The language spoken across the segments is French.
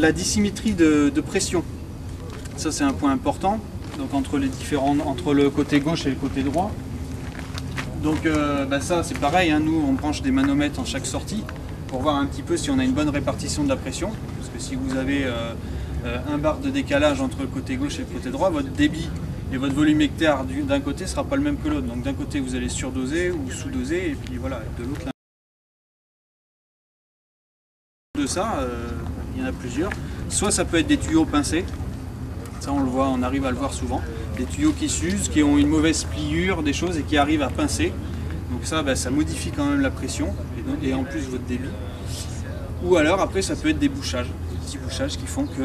La dissymétrie de pression, ça c'est un point important, donc entre le côté gauche et le côté droit. Donc ça c'est pareil, hein, nous on branche des manomètres en chaque sortie pour voir un petit peu si on a une bonne répartition de la pression, parce que si vous avez un bar de décalage entre le côté gauche et le côté droit, votre débit et votre volume hectare d'un côté ne sera pas le même que l'autre. Donc d'un côté vous allez surdoser ou sous-doser, et puis voilà, de l'autre de ça, il y en a plusieurs. Soit ça peut être des tuyaux pincés, ça on le voit, on arrive à le voir souvent. Des tuyaux qui s'usent, qui ont une mauvaise pliure, des choses et qui arrivent à pincer. Donc ça, ça modifie quand même la pression et en plus votre débit. Ou alors après ça peut être des bouchages, des petits bouchages qui font que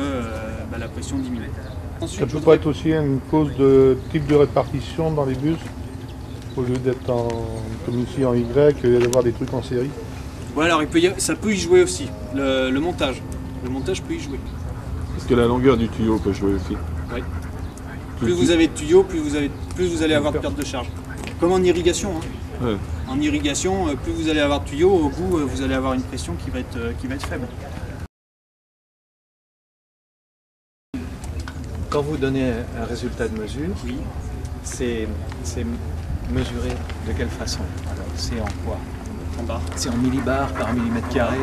la pression diminue. Ensuite, ça peut pas être aussi une cause de type de répartition dans les bus, au lieu d'être comme ici en Y, il y a d'avoir des trucs en série. Ouais, alors ça peut y jouer aussi, le montage. Le montage peut y jouer. Est-ce que la longueur du tuyau peut jouer aussi? Oui. Plus vous avez de tuyaux, plus vous allez avoir de perte de charge. Comme en irrigation. Hein. Ouais. En irrigation, plus vous allez avoir de tuyaux, au bout, vous allez avoir une pression qui va être faible. Quand vous donnez un résultat de mesure, oui, c'est mesuré de quelle façon? Alors, c'est en quoi? En bar. C'est en millibars par millimètre carré?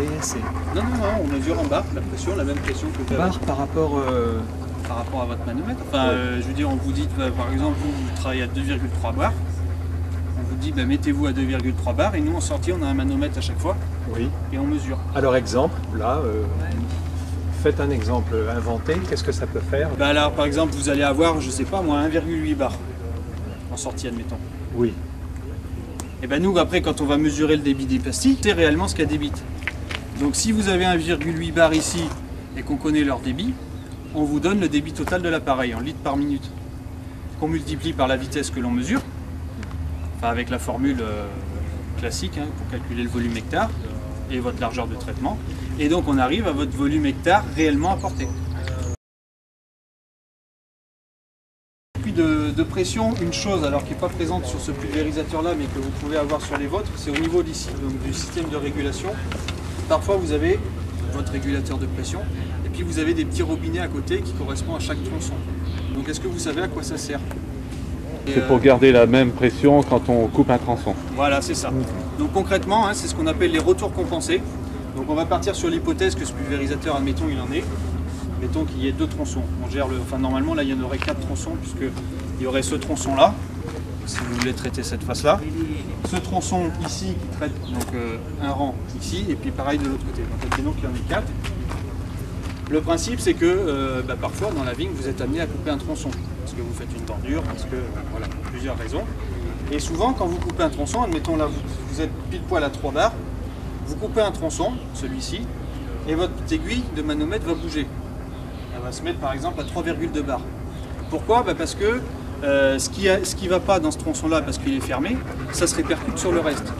Non, on mesure en bar, la pression, la même pression que vous avez. Bar par rapport à votre manomètre. Enfin, ouais. Je veux dire, on vous dit, par exemple, vous travaillez à 2,3 bars. On vous dit, mettez-vous à 2,3 bars et nous, en sortie, on a un manomètre à chaque fois. Oui. Et on mesure. Alors, exemple, là, faites un exemple inventé. Qu'est-ce que ça peut faire? Là, par exemple, vous allez avoir, je sais pas moi, 1,8 bar en sortie, admettons. Oui. Et nous, après, quand on va mesurer le débit des pastilles, c'est réellement ce qu'elle débite. Donc si vous avez 1,8 bar ici et qu'on connaît leur débit, on vous donne le débit total de l'appareil en litres par minute, qu'on multiplie par la vitesse que l'on mesure, enfin avec la formule classique hein, pour calculer le volume hectare et votre largeur de traitement. Et donc on arrive à votre volume hectare réellement apporté. De pression, une chose alors qui n'est pas présente sur ce pulvérisateur là mais que vous pouvez avoir sur les vôtres, c'est au niveau d'ici, donc du système de régulation. Parfois vous avez votre régulateur de pression et puis vous avez des petits robinets à côté qui correspondent à chaque tronçon. Donc est-ce que vous savez à quoi ça sert? C'est pour garder la même pression quand on coupe un tronçon. Voilà, c'est ça. Donc concrètement, hein, c'est ce qu'on appelle les retours compensés. Donc on va partir sur l'hypothèse que ce pulvérisateur, admettons, il en est. Mettons qu'il y ait 2 tronçons. On gère normalement là il y en aurait 4 tronçons puisque il y aurait ce tronçon là, si vous voulez traiter cette face là, ce tronçon ici qui traite donc un rang ici et puis pareil de l'autre côté. Donc admettons qu'il y en ait 4. Le principe c'est que parfois dans la vigne vous êtes amené à couper un tronçon parce que vous faites une bordure, parce que voilà, pour plusieurs raisons. Et souvent quand vous coupez un tronçon, admettons là vous êtes pile poil à 3 bars, vous coupez un tronçon, celui-ci, et votre aiguille de manomètre va bouger. Elle va se mettre par exemple à 3,2 bars. Pourquoi? Parce que ce qui ne va pas dans ce tronçon-là, parce qu'il est fermé, ça se répercute sur le reste.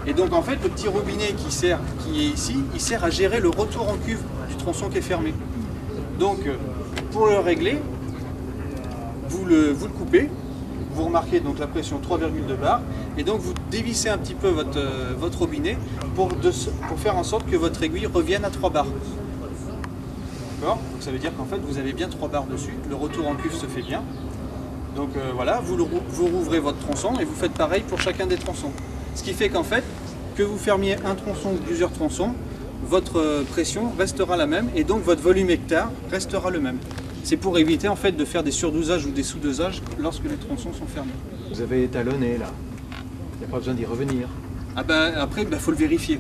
Et donc en fait, le petit robinet qui est ici, il sert à gérer le retour en cuve du tronçon qui est fermé. Donc pour le régler, vous le coupez, vous remarquez donc la pression 3,2 bars, et donc vous dévissez un petit peu votre robinet pour faire en sorte que votre aiguille revienne à 3 bars. Donc ça veut dire qu'en fait vous avez bien 3 bars dessus, le retour en cuve se fait bien. Donc voilà, vous rouvrez votre tronçon et vous faites pareil pour chacun des tronçons. Ce qui fait qu'en fait, que vous fermiez un tronçon ou plusieurs tronçons, votre pression restera la même et donc votre volume hectare restera le même. C'est pour éviter en fait de faire des surdosages ou des sous-dosages lorsque les tronçons sont fermés. Vous avez étalonné là, il n'y a pas besoin d'y revenir. Après, faut le vérifier.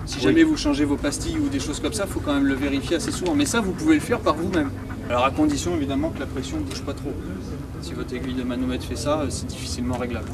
Si jamais vous changez vos pastilles ou des choses comme ça, il faut quand même le vérifier assez souvent. Mais ça, vous pouvez le faire par vous-même. Alors à condition évidemment que la pression ne bouge pas trop. Si votre aiguille de manomètre fait ça, c'est difficilement réglable.